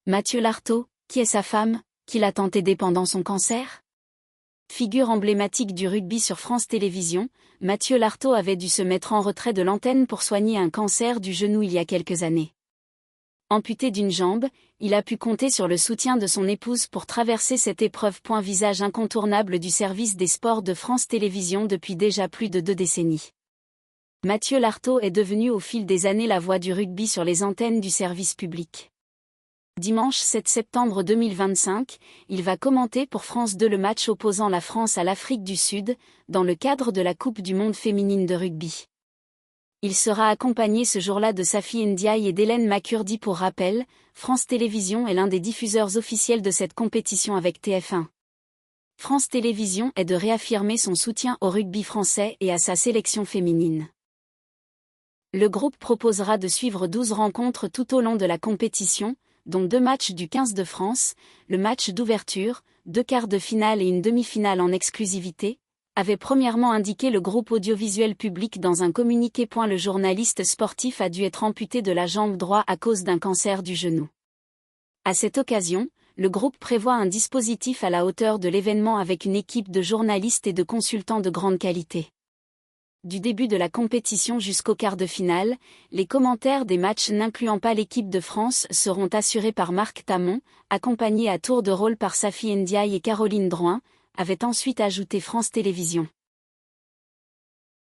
Mathieu Lartaud, qui est sa femme, qui l'a tant aidé pendant son cancer? Figure emblématique du rugby sur France Télévisions, Mathieu Lartaud avait dû se mettre en retrait de l'antenne pour soigner un cancer du genou il y a quelques années. Amputé d'une jambe, il a pu compter sur le soutien de son épouse pour traverser cette épreuve. Visage incontournable du service des sports de France Télévisions depuis déjà plus de 2 décennies. Mathieu Lartaud est devenu au fil des années la voix du rugby sur les antennes du service public. Dimanche 7 septembre 2025, il va commenter pour France 2 le match opposant la France à l'Afrique du Sud, dans le cadre de la Coupe du monde féminine de rugby. Il sera accompagné ce jour-là de Safi Ndiaye et d'Hélène Makurdi. Pour rappel, France Télévisions est l'un des diffuseurs officiels de cette compétition avec TF1. France Télévisions est de réaffirmer son soutien au rugby français et à sa sélection féminine. Le groupe proposera de suivre 12 rencontres tout au long de la compétition, dont 2 matchs du 15 de France, le match d'ouverture, 2 quarts de finale et une demi-finale en exclusivité, avait premièrement indiqué le groupe audiovisuel public dans un communiqué. Le journaliste sportif a dû être amputé de la jambe droite à cause d'un cancer du genou. À cette occasion, le groupe prévoit un dispositif à la hauteur de l'événement avec une équipe de journalistes et de consultants de grande qualité. Du début de la compétition jusqu'au quart de finale, les commentaires des matchs n'incluant pas l'équipe de France seront assurés par Marc Tamon, accompagné à tour de rôle par Safi Ndiaye et Caroline Drouin, avait ensuite ajouté France Télévisions.